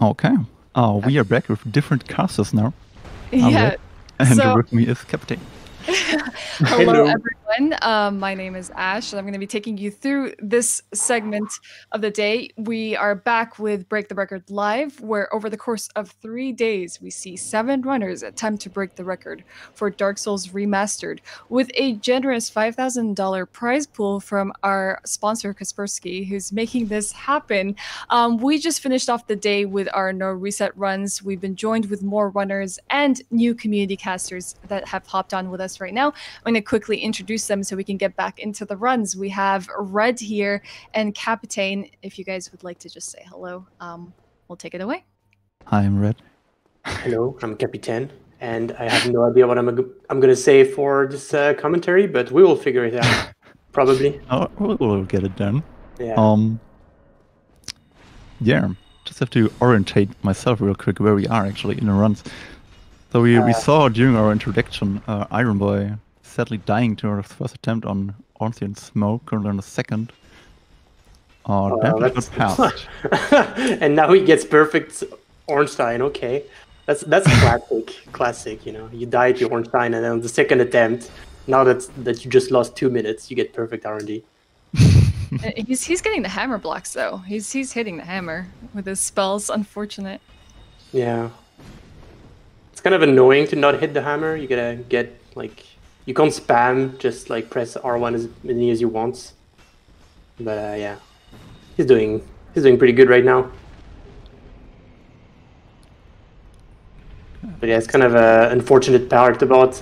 Okay. We are back with different casters now. I'm Yeah. Red, and So, with me is Captain. hello everyone. My name is Ash, and I'm going to be taking you through this segment of the day. We are back with Break the Record Live, where over the course of 3 days, we see 7 runners attempt to break the record for Dark Souls Remastered, with a generous $5,000 prize pool from our sponsor Kaspersky, who's making this happen. We just finished off the day with our no reset runs. We've been joined with more runners and new community casters that have hopped on with us right now. I'm going to quickly introduce them so we can get back into the runs. We have Red here and Captain. If you guys would like to just say hello, we'll take it away. Hi, I'm Red. Hello, I'm Capitan, and I have no idea what I'm going to say for this commentary, but we will figure it out, probably. Oh, we'll get it done. Yeah. Yeah, just have to orientate myself real quick where we are actually in the runs. So we saw during our introduction Iron Boy sadly dying to his first attempt on Ornstein Smoke, currently on the second. That passed. And now he gets perfect Ornstein. Okay, that's classic. You know, you die to Ornstein, and then on the second attempt, now that you just lost 2 minutes, you get perfect R&D. He's getting the hammer blocks though. He's hitting the hammer with his spells. Unfortunate. Yeah, it's kind of annoying to not hit the hammer. You gotta get like you can't spam, just like press R1 as many as you want. But yeah, he's doing pretty good right now. But yeah, it's kind of an unfortunate part about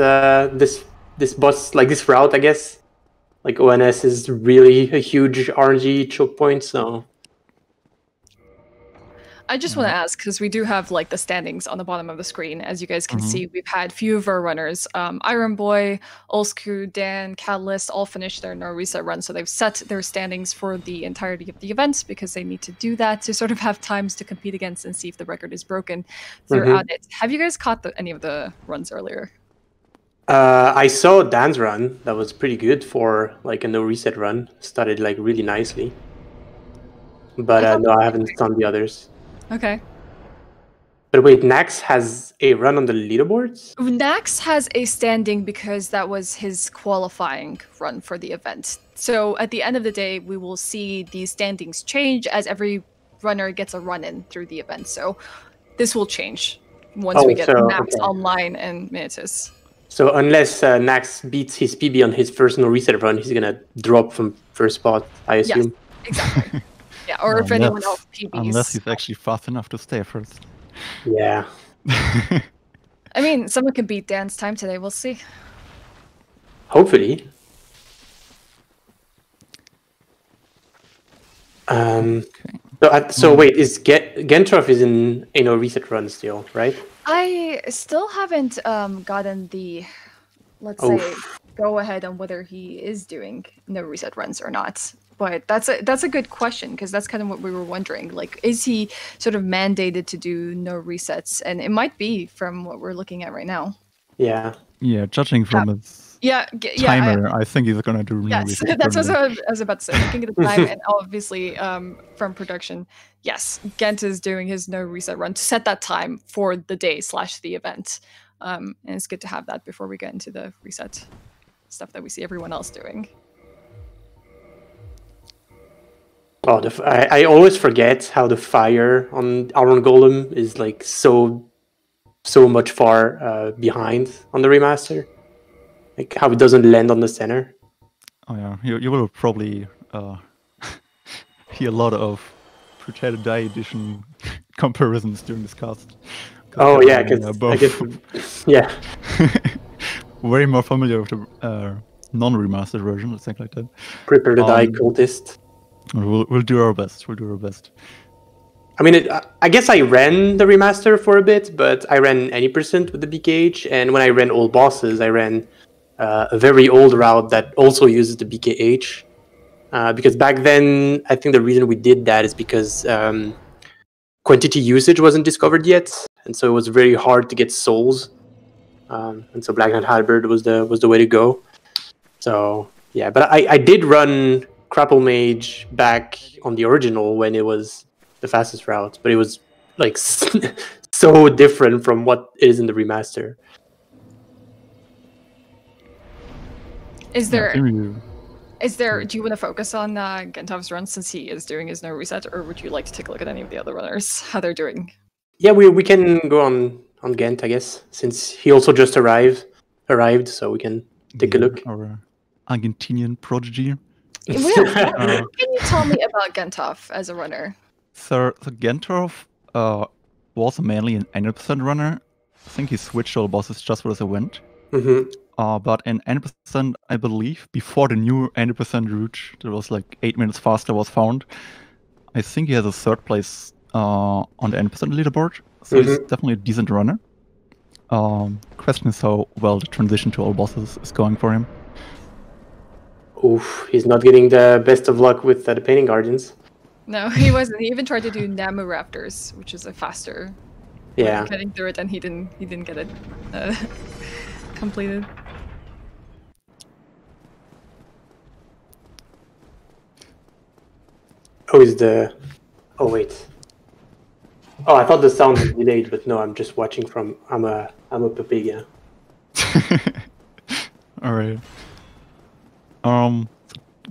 this boss, like this route, I guess. Like ONS is really a huge RNG choke point, so. I just want to ask, because we do have like the standings on the bottom of the screen. As you guys can see, we've had few of our runners. Iron Boy, Olsku, Dan, Catalyst all finished their no reset run, so they've set their standings for the entirety of the event because they need to do that to sort of have times to compete against and see if the record is broken throughout it. Have you guys caught any of the runs earlier? I saw Dan's run. That was pretty good for like a no reset run. Started like really nicely. But no, I haven't done the others. Okay. But wait, Nax has a run on the leaderboards? Nax has a standing because that was his qualifying run for the event. So at the end of the day, we will see the standings change as every runner gets a run-in through the event. So this will change once we get Nax online and Minitus. So unless Nax beats his PB on his first no reset run, he's gonna drop from first spot, I assume. Yes, exactly. Yeah, or if anyone else PBs. Unless he's actually fast enough to stay first. Yeah. I mean, someone can beat Dan's time today. We'll see. Hopefully. So wait, is Gentroff is in a no reset run still, right? I still haven't gotten the, let's say, go ahead on whether he is doing no reset runs or not. But that's a good question, because that's kind of what we were wondering. Like, is he sort of mandated to do no resets? And it might be from what we're looking at right now. Yeah. Yeah, judging from his timer, I think he's gonna do no resets. Yes, that's what I was about to say. Looking at the time, and obviously from production, yes, Gent is doing his no reset run to set that time for the day / the event. And it's good to have that before we get into the reset stuff that we see everyone else doing. Oh, I always forget how the fire on Iron Golem is like so much far behind on the remaster. Like how it doesn't land on the center. Oh yeah, you will probably hear a lot of Potato Die Edition comparisons during this cast. Oh yeah, because yeah, very more familiar with the non-remastered version, things like that. Prepare to Die cultist. We'll do our best. We'll do our best. I mean, I guess I ran the remaster for a bit, but I ran any percent with the BKH, and when I ran old bosses, I ran a very old route that also uses the BKH. Because back then, I think the reason we did that is because quantity usage wasn't discovered yet, and so it was very hard to get souls. And so Black Knight Halberd was the way to go. So yeah, but I did run Crapple Mage back on the original when it was the fastest route, but it was like so different from what it is in the remaster. Is there? Yeah, Is there? Do you want to focus on Gentov's run since he is doing his no reset, or would you like to take a look at any of the other runners, how they're doing? Yeah, we can go on Ghent, I guess, since he also just arrived, so we can take a look. Our Argentinian prodigy. Can you tell me about Gentov as a runner? So Gentov was mainly an 80% runner. I think he switched all bosses just for the event. But in 80%, I believe, before the new 80% route, that was like 8 minutes faster, was found. I think he has a third place on the 80% leaderboard, so he's definitely a decent runner. Question is how well the transition to all bosses is going for him. Oof, he's not getting the best of luck with the Painting Guardians. No, he wasn't. He even tried to do Namu Raptors, which is a faster way of getting through it, and he didn't get it completed. Oh, is the... Oh, wait. Oh, I thought the sound was delayed, but no, I'm just watching from... I'm a Papiga. Alright.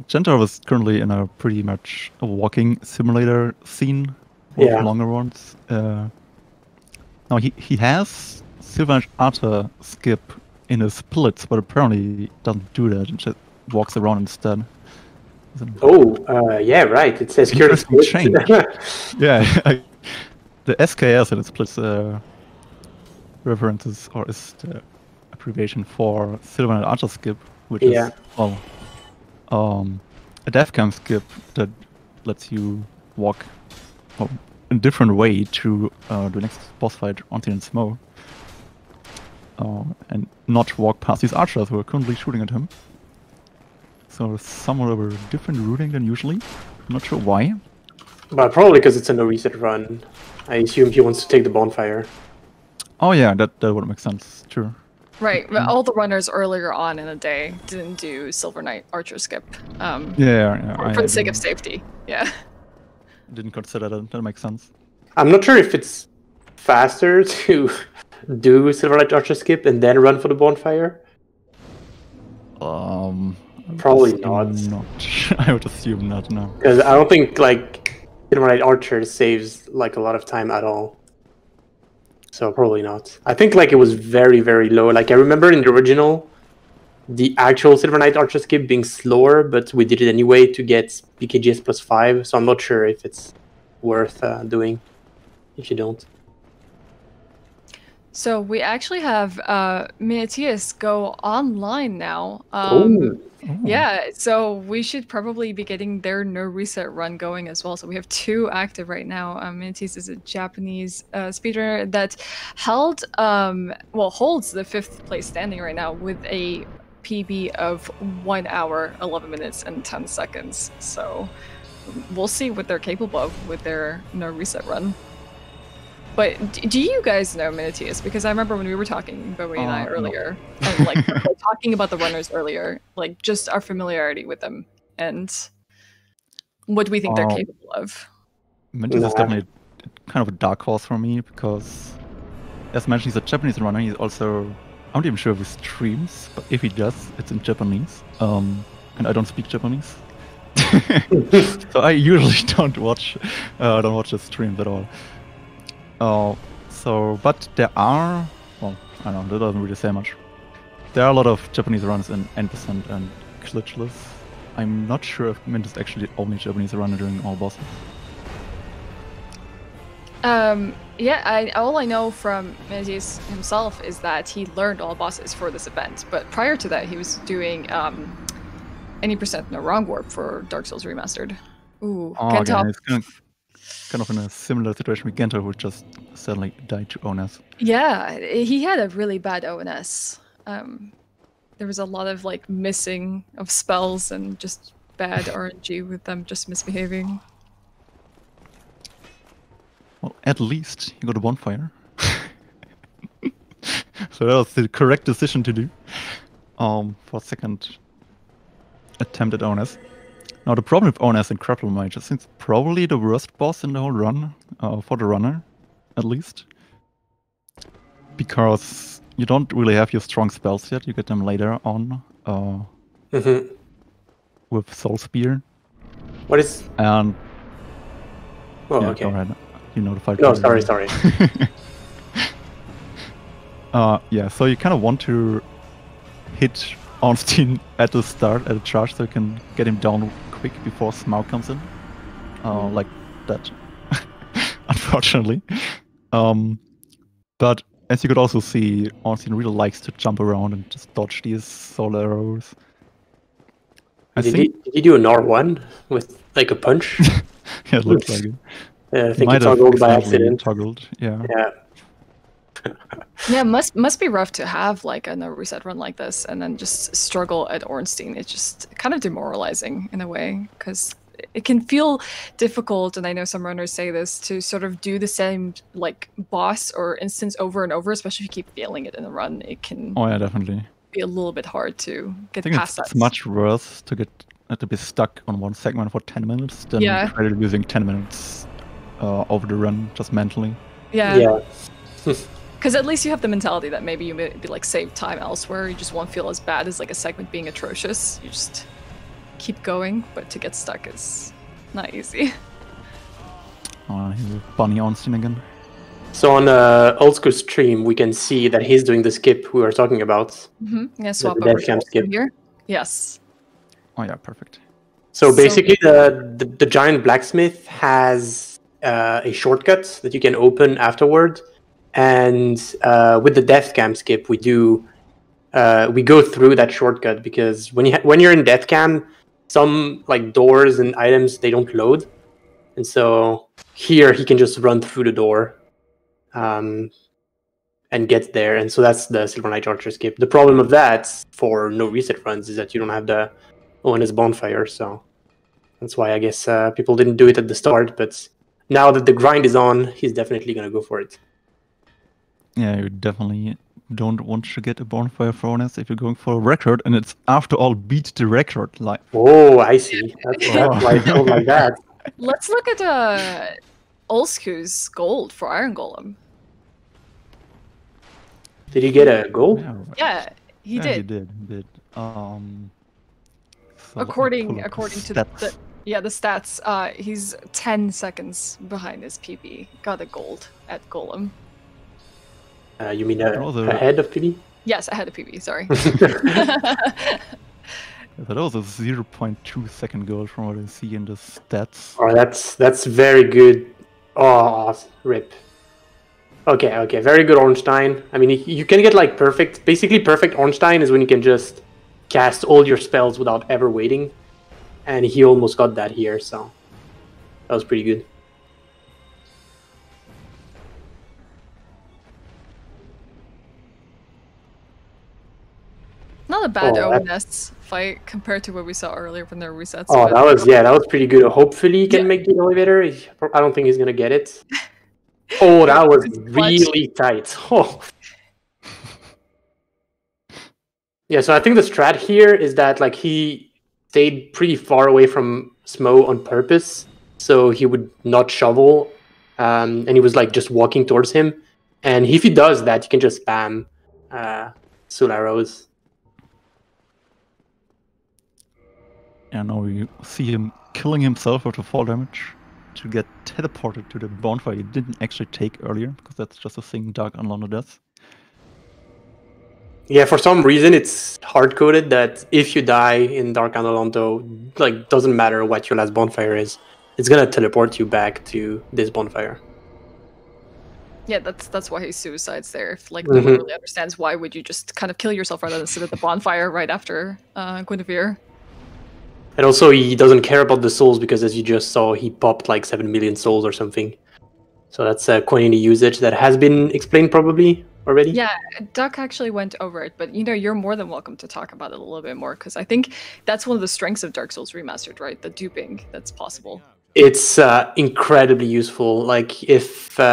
Gentov is currently in a pretty much a walking simulator scene with longer ones. Now he has Silver Arter skip in his splits, but apparently he doesn't do that and just walks around instead. Yeah, right. It says curious change. Yeah, the SKS in its splits references or is the abbreviation for Silver Archer skip, which is a death cam skip that lets you walk in a different way to the next boss fight on the Smoke, and not walk past these archers who are currently shooting at him. So somewhat of a different routing than usually. I'm not sure why. But probably because it's a no reset run. I assume he wants to take the bonfire. Oh yeah, that would make sense. True. Right, but all the runners earlier on in the day didn't do Silver Knight Archer skip. For the sake of safety. Yeah. Didn't consider that. That makes sense. I'm not sure if it's faster to do Silver Knight Archer skip and then run for the bonfire. Probably not. I would assume not. No. Because I don't think like Silver Knight Archer saves like a lot of time at all. So probably not. I think like it was very, very low. Like I remember in the original, the actual Silver Knight Archer skip being slower, but we did it anyway to get BKGS +5. So I'm not sure if it's worth doing if you don't. So we actually have Minitius go online now. Yeah, so we should probably be getting their no reset run going as well. So we have 2 active right now. Minitius is a Japanese speedrunner that holds the 5th place standing right now with a PB of 1 hour, 11 minutes, and 10 seconds. So we'll see what they're capable of with their no reset run. But do you guys know Minitius? Because I remember when we were talking, Bowie and I, earlier, and like talking about the runners earlier, like just our familiarity with them and what do we think they're capable of. Minitius is definitely kind of a dark horse for me because, as mentioned, he's a Japanese runner. He's also, I'm not even sure if he streams, but if he does, it's in Japanese. And I don't speak Japanese. So I usually don't watch the streams at all. But there are, well, I don't know, that doesn't really say much. There are a lot of Japanese runs in N% and Glitchless. I'm not sure if Mint is actually the only Japanese runner doing all bosses. All I know from Minitius himself is that he learned all bosses for this event, but prior to that he was doing any % no wrong warp for Dark Souls Remastered. Ooh, Gentov. Kind of in a similar situation with Gentov, who just suddenly died to ONS. Yeah, he had a really bad ONS. There was a lot of like missing of spells and just bad RNG with them just misbehaving. Well, at least you got a bonfire. So that was the correct decision to do for second attempt at ONS. Now the problem with ONS and Grapple Mage is it's probably the worst boss in the whole run for the runner. at least. Because you don't really have your strong spells yet. You get them later on with Soul Spear. What is... And... Oh, yeah, okay. go ahead. You notified No, me. sorry. Yeah, so you kind of want to hit Ornstein at the start, at the charge, so you can get him down quick before Smaug comes in. Like that, unfortunately. But as you could also see, Ornstein really likes to jump around and just dodge these soul arrows. Did he do an R1 with like a punch? Yeah, it looks like it. I think he toggled by accident. Yeah. Yeah, must be rough to have like a no reset run like this and then just struggle at Ornstein. It's just kind of demoralizing in a way because it can feel difficult, and I know some runners say this, to sort of do the same like boss or instance over and over, especially if you keep failing it in a run. It can Definitely be a little bit hard to get I think past it's much worse to be stuck on one segment for 10 minutes than try to using 10 minutes over the run just mentally. Yeah. Because at least you have the mentality that maybe you may be like save time elsewhere. You just won't feel as bad as like a segment being atrocious. You just keep going, but to get stuck is not easy. He's a bunny Ornstein again. So on Old School stream, we can see that he's doing the skip we were talking about. Yeah, swap the over death camp skip here. Yes. Oh yeah, perfect. So basically, the giant blacksmith has a shortcut that you can open afterward. And with the death cam skip, we go through that shortcut because when you're in death cam, some like doors and items, they don't load, and so here he can just run through the door, and get there. And so that's the Silver Knight Archer skip. The problem of that for no reset runs is that you don't have the ONS bonfire, so that's why I guess people didn't do it at the start. But now that the grind is on, he's definitely gonna go for it. Yeah, you definitely don't want to get a bonfire for honest if you're going for a record, and it's after all beat the record live. Oh, I see. That's why it feels like that. Let's look at Olsku's gold for Iron Golem. Did he get a gold? Yeah, he did. He did. So according to the stats, he's 10 seconds behind his PB. Got a gold at Golem. You mean ahead of PB? Yes, ahead of PB, sorry. That was a 0.2 second goal from what I see in the stats. Oh, that's very good. Oh, rip. Okay, very good Ornstein. I mean, you can get like perfect. Basically, perfect Ornstein is when you can just cast all your spells without ever waiting. And he almost got that here, so that was pretty good. Not a bad ONS fight compared to what we saw earlier when there were resets. Oh, that was pretty good. Hopefully he can make the elevator. I don't think he's gonna get it. Oh, that was really tight. Oh. Yeah, so I think the strat here is that like he stayed pretty far away from Smo on purpose, so he would not shovel, and he was like just walking towards him. And if he does that, you can just spam soul arrows. Yeah, now we see him killing himself with the fall damage to get teleported to the bonfire he didn't actually take earlier, because that's just a thing Dark Unlondo does. Yeah, for some reason it's hard-coded that if you die in Dark Unlondo, like, doesn't matter what your last bonfire is, it's gonna teleport you back to this bonfire. Yeah, that's why he suicides there. If like no one really understands why would you just kind of kill yourself rather than sit at the bonfire right after Guinevere. And also, he doesn't care about the souls because, as you just saw, he popped like 7 million souls or something. So that's a quantity usage that has been explained probably already. Yeah, Duck actually went over it, but you're more than welcome to talk about it a little bit more, because I think that's one of the strengths of Dark Souls Remastered, right? The duping that's possible. It's incredibly useful. Like, if we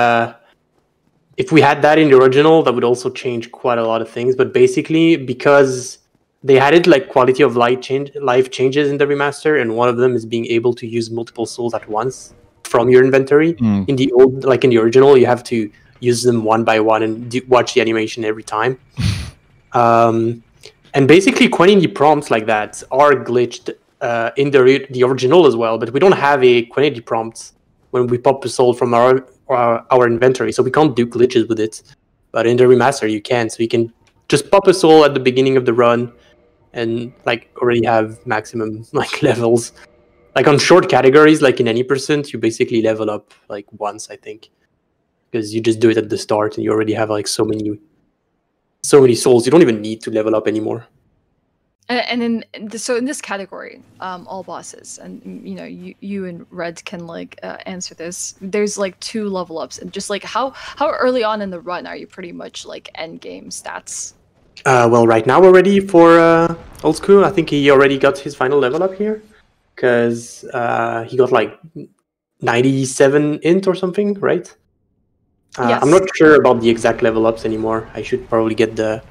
had that in the original, that would also change quite a lot of things. But basically, because they added like quality of life changes in the remaster, and one of them is being able to use multiple souls at once from your inventory. In the old, like in the original, you have to use them one by one and watch the animation every time. And basically, quantity prompts like that are glitched in the original as well, but we don't have a quantity prompt when we pop a soul from our inventory, so we can't do glitches with it. But in the remaster, you can. So you can just pop a soul at the beginning of the run and like already have maximum like levels. Like on short categories, like in any percent, you basically level up like once, I think, because you just do it at the start and you already have like so many souls. You don't even need to level up anymore. And in this category, all bosses, and you know, you and Red can like answer this. There's like 2 level ups, and just like how early on in the run are you pretty much like end game stats? Well, right now already for Old School, I think he already got his final level up here, because he got like 97 int or something, right? Yes. I'm not sure about the exact level ups anymore. I should probably get the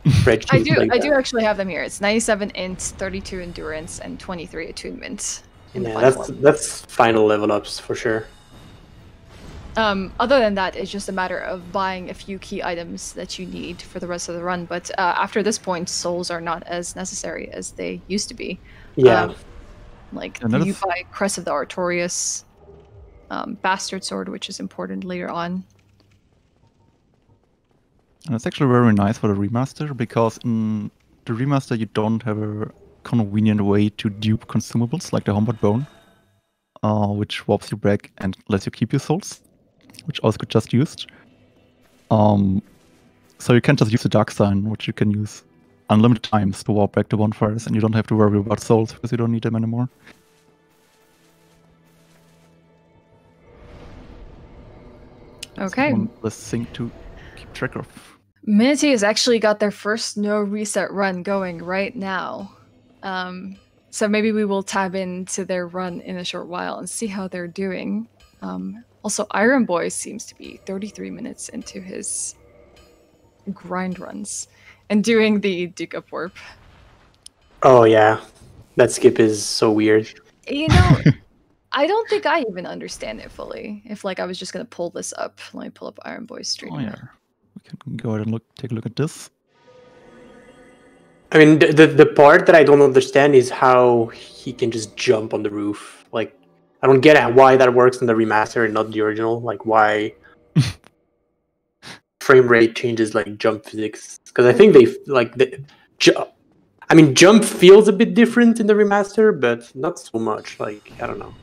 spreadsheet. I do actually have them here. It's 97 int, 32 endurance, and 23 attunement. Yeah, that's final level ups for sure. Other than that, it's just a matter of buying a few key items that you need for the rest of the run. But after this point, souls are not as necessary as they used to be. Yeah. Like you buy Crest of the Artorias, Bastard Sword, which is important later on. And it's actually very nice for the remaster, because in the remaster you don't have a convenient way to dupe consumables like the Homeward Bone, which warps you back and lets you keep your souls, which also could just used. So you can just use the Dark Sign, which you can use unlimited times to warp back to bonfires, and you don't have to worry about souls because you don't need them anymore. Okay. This thing to keep track of. Minity has actually got their first no reset run going right now. So maybe we will tab into their run in a short while and see how they're doing. Also, Iron Boy seems to be 33 minutes into his grind runs and doing the Duke Up Warp. Oh yeah, that skip is so weird. You know, I don't think I even understand it fully. If like I was just gonna pull this up, let me pull up Iron Boy's stream. Oh yeah, we can go ahead and take a look at this. I mean, the part that I don't understand is how he can just jump on the roof. Like, I don't get why that works in the remaster and not the original. Like, why frame rate changes like jump physics? Because I think jump feels a bit different in the remaster, but not so much. Like, I don't know,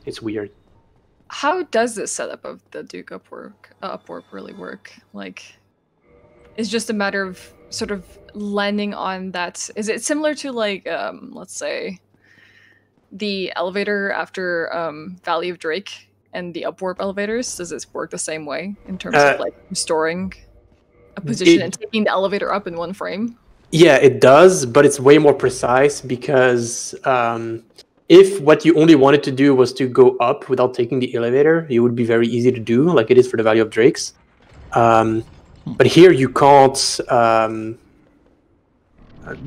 it's weird. How does this setup of the Duke Upwarp really work? Like, it's just a matter of sort of landing on that. Is it similar to like, let's say, the elevator after Valley of Drake and the Upwarp elevators? Does this work the same way in terms of like restoring a position and taking the elevator up in one frame? Yeah, it does, but it's way more precise because if what you only wanted to do was to go up without taking the elevator, it would be very easy to do, like it is for the Valley of Drakes. But here you can't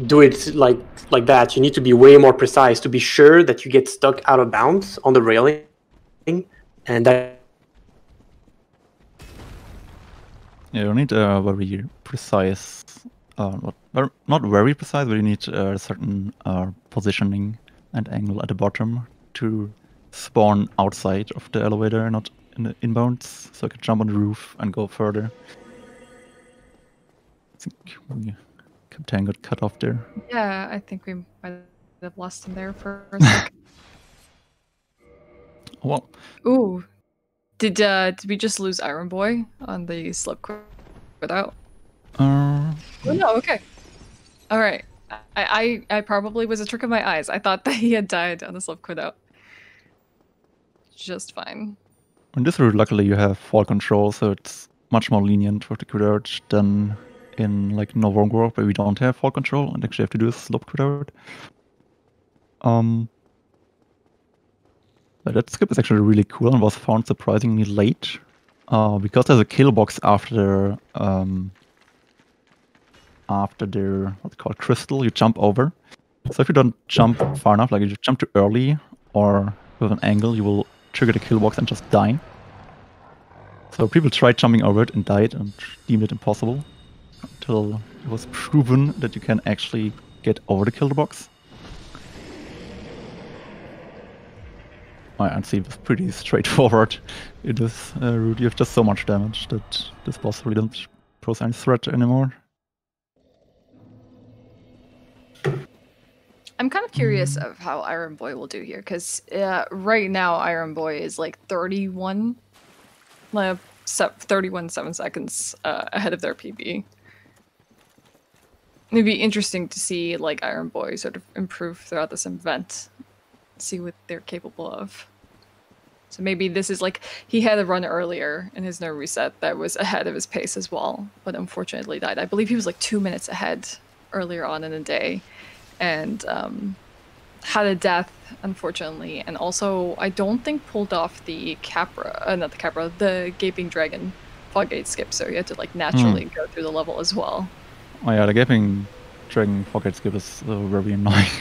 do it like that. You need to be way more precise to be sure that you get stuck out of bounds on the railing, and that. Yeah, you need a very precise, not very precise, but you need a certain positioning and angle at the bottom to spawn outside of the elevator, not in the inbounds, so I can jump on the roof and go further. I think Captain got cut off there. Yeah, I think we might have lost him there for a second. Well. Ooh. Did we just lose Iron Boy on the slip quit out? Oh no, okay. Alright. I probably was a trick of my eyes. I thought that he had died on the slip quit out. Just fine. On this route, luckily you have fall control, so it's much more lenient with the quit out than in like Novongor, where we don't have fall control and actually have to do a slope quit out. But that skip is actually really cool and was found surprisingly late, because there's a kill box after the what's it called, crystal you jump over. So if you don't jump far enough, like if you jump too early or with an angle, you will trigger the kill box and just die. So people tried jumping over it and died and deemed it impossible until it was proven that you can actually get over the kill box. My unseen was pretty straightforward in this route. You have just so much damage that this boss really doesn't pose any threat anymore. I'm kind of curious of how Iron Boy will do here, because right now Iron Boy is like 31 7 seconds ahead of their PB. It'd be interesting to see like Iron Boy sort of improve throughout this event, see what they're capable of. So maybe this is like, he had a run earlier in his no reset that was ahead of his pace as well, but unfortunately died. I believe he was like 2 minutes ahead earlier on in the day, and had a death, unfortunately, and also I don't think pulled off the the Gaping Dragon Foggate skip, so you had to like naturally go through the level as well. Oh yeah, the Gaping Dragon Foggate skip is very annoying.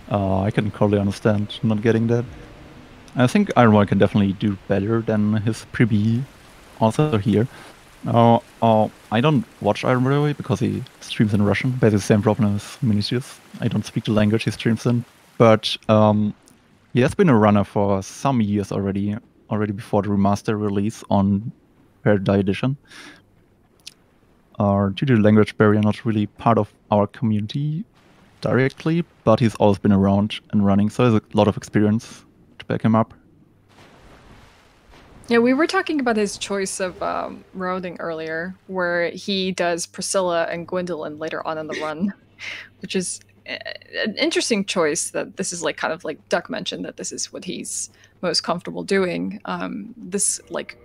I can probably understand not getting that. I think Iron Boy can definitely do better than his pre-B also here. I don't watch Iron Boy because he streams in Russian. Basically the same problem as Minicius. I don't speak the language he streams in. But he has been a runner for some years already before the remaster release on Paradise Edition. Due to the language barrier, not really part of our community directly, but he's always been around and running, so he has a lot of experience to back him up. Yeah, we were talking about his choice of routing earlier, where he does Priscilla and Gwendolyn later on in the run, which is an interesting choice. That this is like kind of like Duck mentioned, that this is what he's most comfortable doing. This like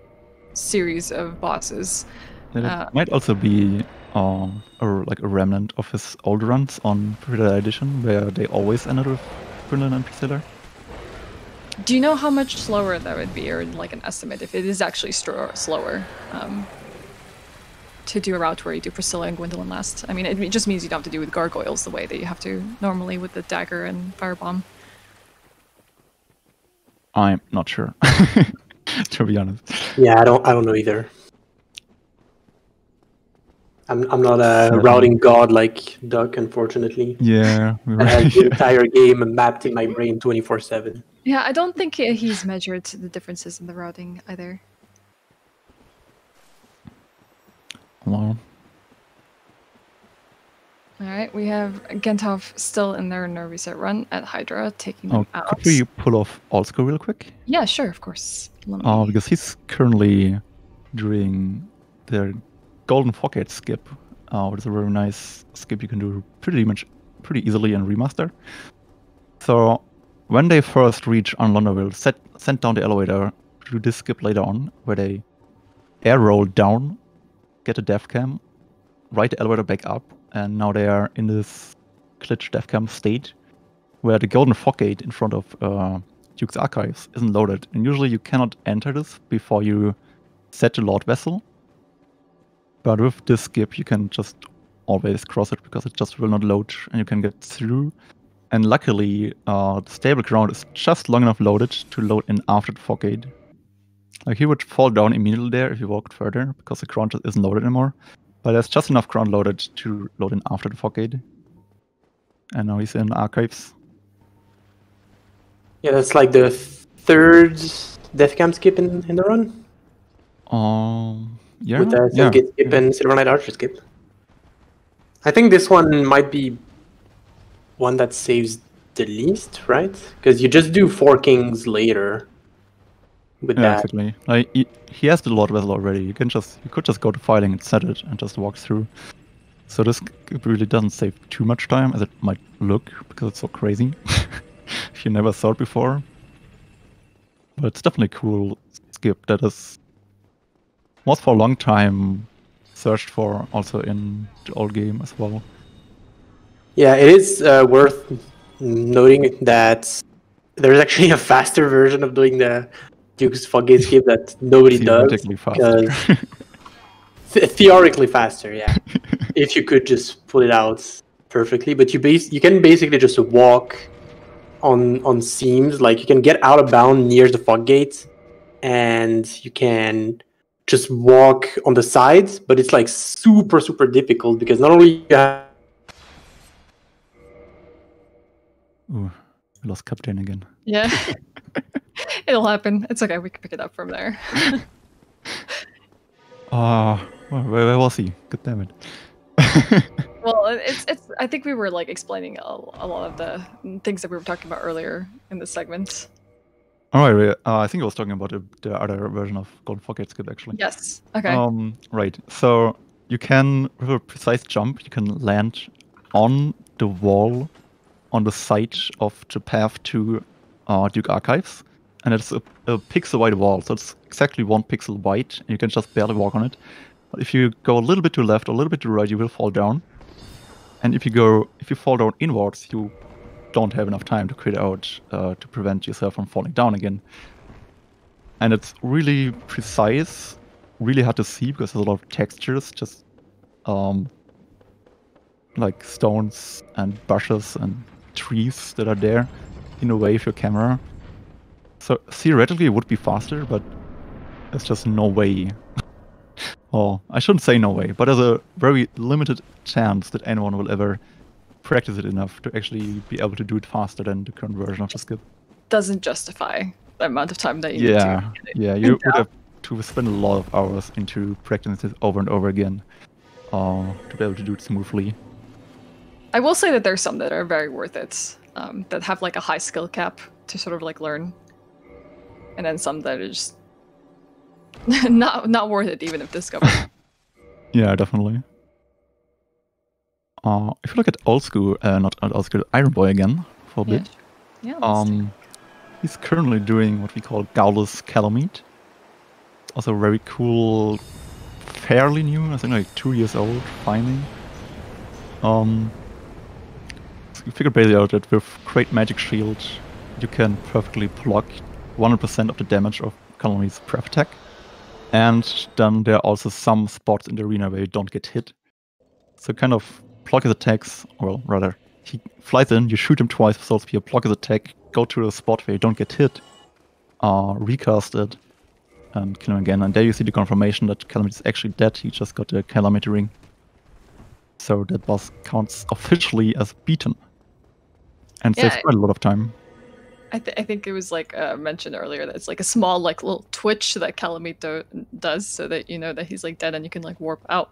series of bosses. And it might also be like a remnant of his old runs on Paradise Edition, where they always ended with Gwendolyn and Priscilla. Do you know how much slower that would be, or like an estimate if it is actually slower to do a route where you do Priscilla and Gwendolyn last? I mean, it just means you don't have to do with gargoyles the way that you have to normally with the dagger and firebomb. I'm not sure, to be honest. Yeah, I don't know either. I'm not a routing god like Duck, unfortunately. Yeah, I have the entire game mapped in my brain 24/7. Yeah, I don't think he's measured the differences in the routing either. Wow. Alright, we have Gentov still in their no reset run at Hydra, taking them out. Could we pull off Allsco real quick? Yeah, sure, of course. Because he's currently doing their Golden Foggate skip, which is a very nice skip you can do pretty easily in Remaster. So when they first reach Unlonderville, send down the elevator to do this skip later on, where they air roll down, get a death cam, ride the elevator back up, and now they are in this glitch death cam state, where the Golden Foggate in front of Duke's Archives isn't loaded. And usually you cannot enter this before you set the Lord Vessel. But with this skip, you can just always cross it because it just will not load and you can get through. And luckily, the stable ground is just long enough loaded to load in after the Foggate. Like he would fall down immediately there if you walked further because the ground just isn't loaded anymore. But there's just enough ground loaded to load in after the Foggate. And now he's in Archives. Yeah, that's like the third deathcam skip in the run. Yeah. With the Silvergate skip and Silver Knight Archer skip. I think this one might be one that saves the least, right? Because you just do 4 kings later with that. Exactly. Like he has the Lord Vessel already. You could just go to filing and set it and just walk through. So this really doesn't save too much time as it might look because it's so crazy. If you never saw it before. But it's definitely a cool skip that was for a long time searched for also in the old game as well. Yeah, it is worth noting that there's actually a faster version of doing the Duke's Foggate skip that nobody does. Faster. Theoretically faster, yeah. If you could just pull it out perfectly, but you can basically just walk on seams. Like you can get out of bound near the fog gate, and you can just walk on the sides, but it's like super difficult because not only you have. Ooh, we lost Captain again. Yeah. It'll happen. It's okay. We can pick it up from there. Where was he? God damn it. Well, it's. I think we were like explaining a lot of the things that we were talking about earlier in this segment. Alright, I think I was talking about the other version of Golden Fog Gate skip actually. Yes. Okay. Right. So you can, with a precise jump, you can land on the wall on the side of the path to Duke Archives, and it's a pixel wide wall, so it's exactly 1 pixel wide, and you can just barely walk on it. But if you go a little bit to the left or a little bit to the right, you will fall down. And if you fall down inwards, you don't have enough time to crit out to prevent yourself from falling down again. And it's really precise, really hard to see because there's a lot of textures, just like stones and bushes and trees that are there in the way of your camera. So theoretically it would be faster, but there's just no way. Oh, I shouldn't say no way, but there's a very limited chance that anyone will ever practice it enough to actually be able to do it faster than the current version of the skip. Doesn't justify the amount of time that you need to. Yeah, you would have to spend a lot of hours into practicing it over and over again to be able to do it smoothly. I will say that there's some that are very worth it, that have like a high skill cap to sort of like learn, and then some that are just not worth it even if discovered. Yeah, definitely. If you look at old school, not old school, Iron Boy again for a bit. Yeah. He's currently doing what we call Gaulless Calamite. Also very cool, fairly new, I think like 2 years old, finding. You figure basically out that with Great Magic Shield, you can perfectly block 100% of the damage of Calamite's prep attack. And then there are also some spots in the arena where you don't get hit. So kind of block his attacks, or rather, he flies in, you shoot him twice with Soul Spear, block his attack, go to a spot where you don't get hit, recast it, and kill him again. And there you see the confirmation that Calamity is actually dead, he just got a Calamity ring. So that boss counts officially as beaten. And saves quite a lot of time. I think it was like mentioned earlier that it's like a small like little twitch that Calamito does so that you know that he's like dead and you can like warp out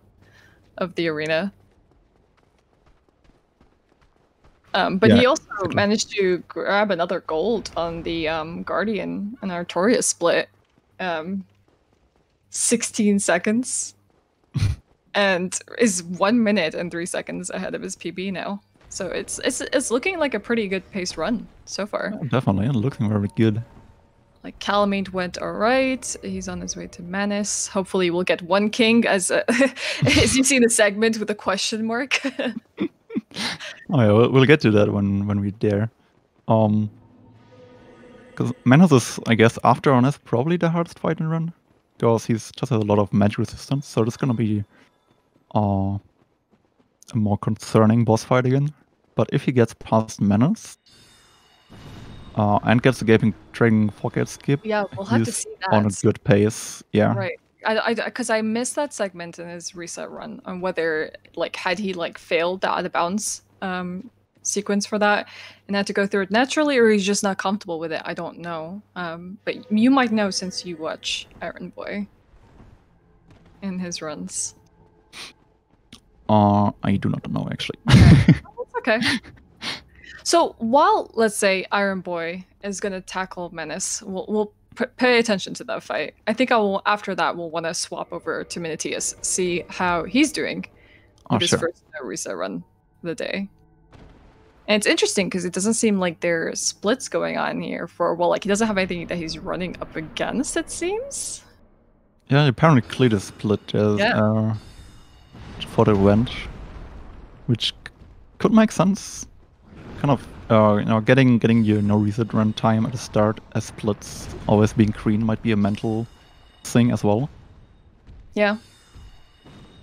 of the arena. But he also managed to grab another gold on the Guardian and Artorias split. 16 seconds. And is 1 minute and 3 seconds ahead of his PB now. So it's looking like a pretty good paced run so far. Yeah, definitely, looking very good. Like Calamite went alright. He's on his way to Manus. Hopefully we'll get one king as as you see the segment with a question mark. Oh yeah, we'll get to that when we dare. Because Manus is, I guess, after Honest, probably the hardest fight in run. Because he's just has a lot of magic resistance, so it's gonna be a more concerning boss fight again. But if he gets past Manus and gets the Gaping Dragon Foggate skip, yeah, we'll have to see that. On a good pace, yeah. Right. Because I missed that segment in his reset run on whether like had he like failed the out of bounds sequence for that and had to go through it naturally, or he's just not comfortable with it. I don't know. But you might know since you watch Iron Boy in his runs. I do not know actually. Okay. So while let's say Iron Boy is gonna tackle Menace, we'll pay attention to that fight. I think after that we'll want to swap over to Minitius, see how he's doing with his first reset run of the day. And it's interesting because it doesn't seem like there's splits going on here for like he doesn't have anything that he's running up against, it seems. Yeah, apparently cleared a split for the event, which could make sense. Kind of, getting your no reset run time at the start as splits always being green might be a mental thing as well. Yeah.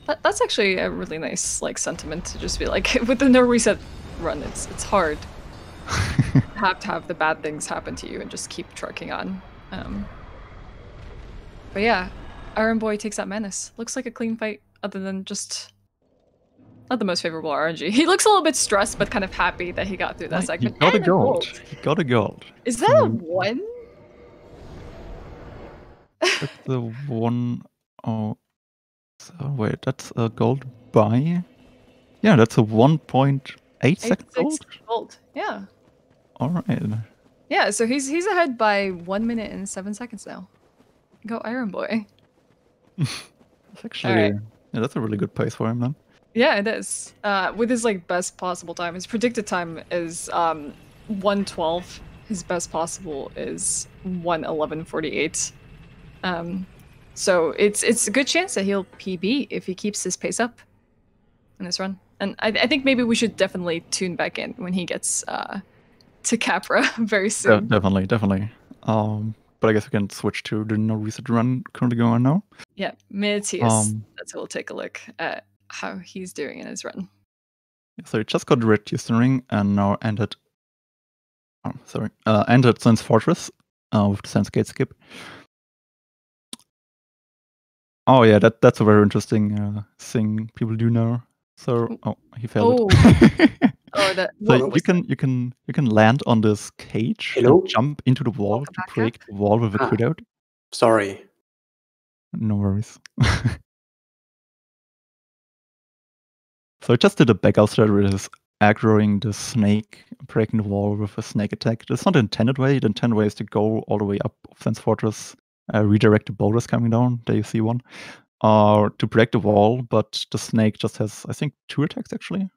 That's actually a really nice like sentiment to just be like with the no reset run it's hard have to have the bad things happen to you and just keep trucking on. But yeah, Iron Boy takes out Menace. Looks like a clean fight, other than just not the most favorable RNG. He looks a little bit stressed, but kind of happy that he got through that segment. He got a And gold. He got a gold. Is that a 1? That's the 1. Oh, so wait, that's a gold buy. Yeah, that's a 1.8 second gold. Yeah. All right. Yeah, so he's ahead by 1 minute and 7 seconds now. Go Iron Boy. That's actually yeah, that's a really good pace for him then. Yeah, it is. With his like best possible time, his predicted time is 1:12. His best possible is 1:11:48. So it's a good chance that he'll PB if he keeps his pace up in this run. And I think maybe we should definitely tune back in when he gets to Capra very soon. Definitely. But I guess we can switch to the no reset run currently going on now. Yeah, Minitius. That's what we'll take a look at how he's doing in his run. So he just got red Ring and now ended. Ended Sense Fortress with the Sense Gate skip. Oh yeah, that's a very interesting thing people do now. So he failed it. So you can land on this cage and jump into the wall to break the wall with a quit out. Sorry. No worries. So I just did a back out strat with his aggroing the snake, breaking the wall with a snake attack. That's not the intended way. The intended way is to go all the way up Sense Fortress, redirect the boulders coming down. There you see one. To break the wall, but the snake just has, I think, 2 attacks actually.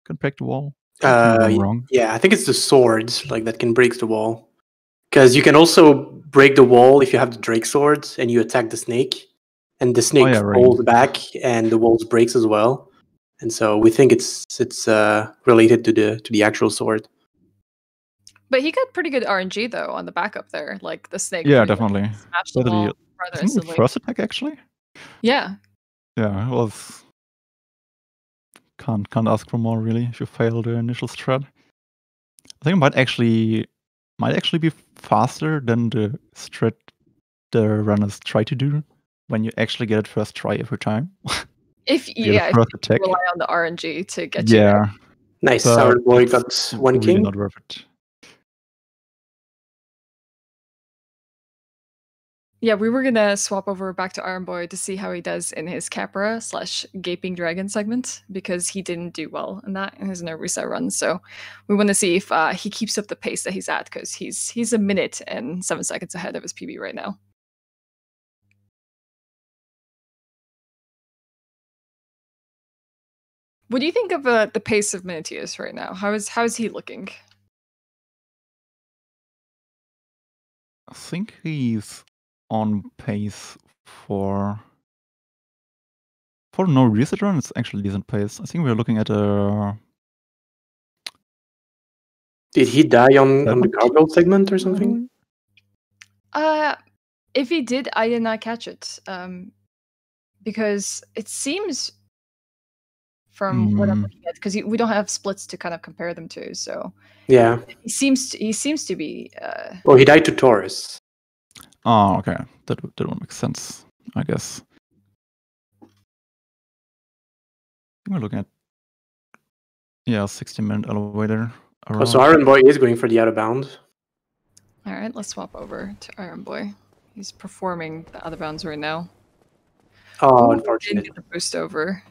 Can break the wall. Wrong. Yeah, I think it's the swords like that can break the wall. Because you can also break the wall if you have the Drake swords and you attack the snake, and the snake falls back and the walls breaks as well. And so we think it's related to the actual sword. But he got pretty good RNG though on the backup there, like the snake. Yeah, definitely. Smashed the wall rather instantly. First attack actually. Yeah. Yeah, it was. Can't ask for more really. If you fail the initial strat, I think it might actually be faster than the strat the runners try to do when you actually get it first try every time. If you rely on the RNG to get you there. Nice. Our boy got 1 really king. Not worth it. Yeah, we were gonna swap over back to Iron Boy to see how he does in his Capra / Gaping Dragon segment, because he didn't do well in that in his no reset run. So we want to see if he keeps up the pace that he's at, because he's 1 minute and 7 seconds ahead of his PB right now. What do you think of the pace of Minitius right now? How is he looking? I think he's on pace for no reset run. It's actually decent pace. I think we're looking at a. Did he die on the cargo segment or something? If he did, I did not catch it. Because it seems from what I'm looking at, because we don't have splits to kind of compare them to, so yeah, he seems to be. Well, he died to Taurus. Oh, okay, that would make sense, I guess. We're looking at 60-minute elevator. Oh, so Iron Boy is going for the out of bound. All right, let's swap over to Iron Boy. He's performing the out of bounds right now. Oh, unfortunate. Didn't get the boost over.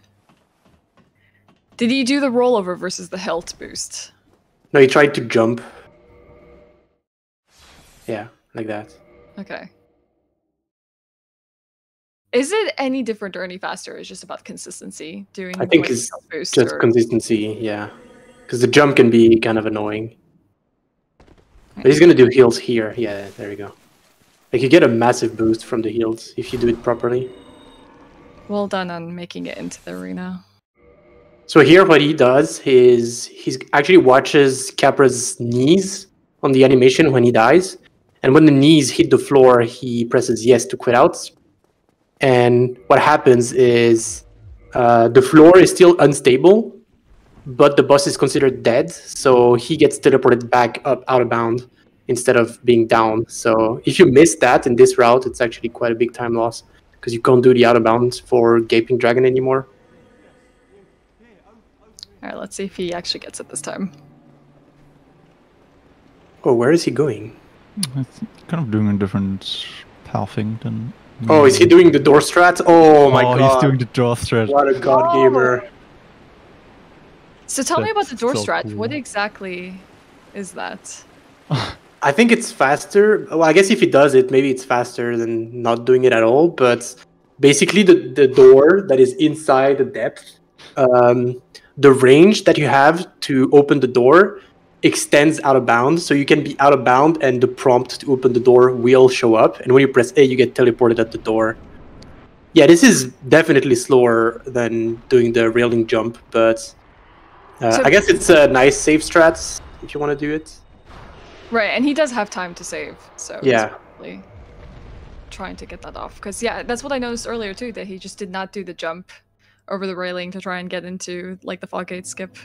Did he do the rollover versus the health boost? No, he tried to jump. Yeah, like that. Okay. Is it any different or any faster? It's just about consistency. I think it's just consistency, yeah. Because the jump can be kind of annoying. But he's going to do heals here. Yeah, there you go. Like, you get a massive boost from the heals if you do it properly. Well done on making it into the arena. So here what he does is he actually watches Capra's knees on the animation when he dies. And when the knees hit the floor, he presses yes to quit out. And what happens is the floor is still unstable, but the boss is considered dead, so he gets teleported back up out of bound instead of being down. So if you miss that in this route, it's actually quite a big time loss because you can't do the out of bounds for Gaping Dragon anymore. All right, let's see if he actually gets it this time. Oh, where is he going? It's kind of doing a different pathing than... Oh, is he doing the door strat? Oh my god. Oh, he's doing the door strat. What a god gamer. So tell me about the door so strat. cool. What exactly is that? I think it's faster. Well, I guess if he does it, maybe it's faster than not doing it at all. But basically, the door that is inside the depth, the range that you have to open the door extends out of bounds. So you can be out of bound and the prompt to open the door will show up. And when you press A, you get teleported at the door. Yeah, this is definitely slower than doing the railing jump, but So- I guess it's a nice save strat if you want to do it. Right, and he does have time to save, so Yeah. he's probably trying to get that off. Because yeah, that's what I noticed earlier too, that he just did not do the jump over the railing to try and get into like the Foggate skip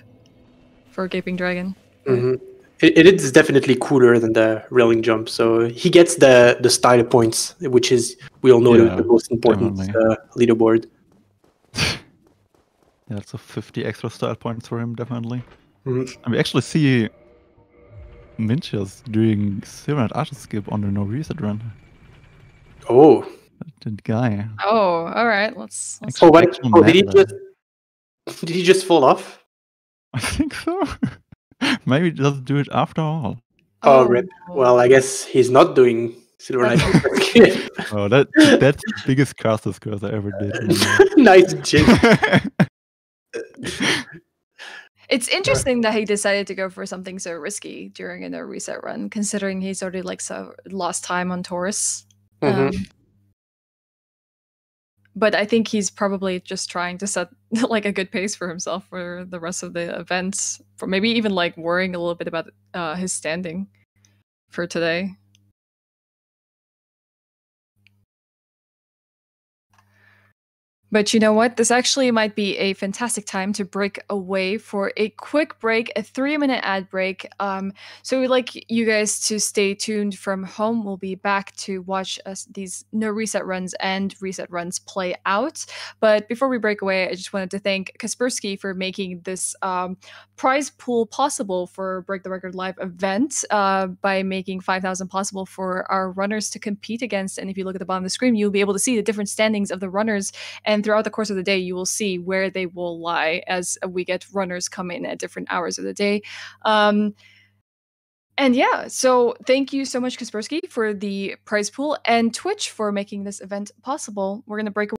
for Gaping Dragon. Mm-hmm. It is definitely cooler than the railing jump, so he gets the style points, which is, we all know, Yeah, the most important definitely. leaderboard. Yeah, so 50 extra style points for him, definitely. Mhm. And we actually see Minchas doing Silver Archer skip on the no reset run. Oh, That guy. Oh, all right. Let's oh, what? Actual Oh, did he meta. just fall off? I think so. Maybe he doesn't do it after all. Oh, rip. Well, I guess he's not doing Silver Knight. Oh, that's the biggest casters curse I ever did. Nice jig. It's interesting that he decided to go for something so risky during a no reset run, considering he's already like so lost time on Taurus. Mhm. But I think he's probably just trying to set like a good pace for himself for the rest of the events, for maybe even like worrying a little bit about his standing for today. But you know what? This actually might be a fantastic time to break away for a quick break, a 3-minute ad break. So we'd like you guys to stay tuned from home. We'll be back to watch these no reset runs and reset runs play out. But before we break away, I just wanted to thank Kaspersky for making this prize pool possible for Break the Record Live event by making 5,000 possible for our runners to compete against. And if you look at the bottom of the screen, you'll be able to see the different standings of the runners. And throughout the course of the day, you will see where they will lie as we get runners come in at different hours of the day. And yeah, so thank you so much, Kaspersky, for the prize pool, and Twitch for making this event possible. We're going to break away.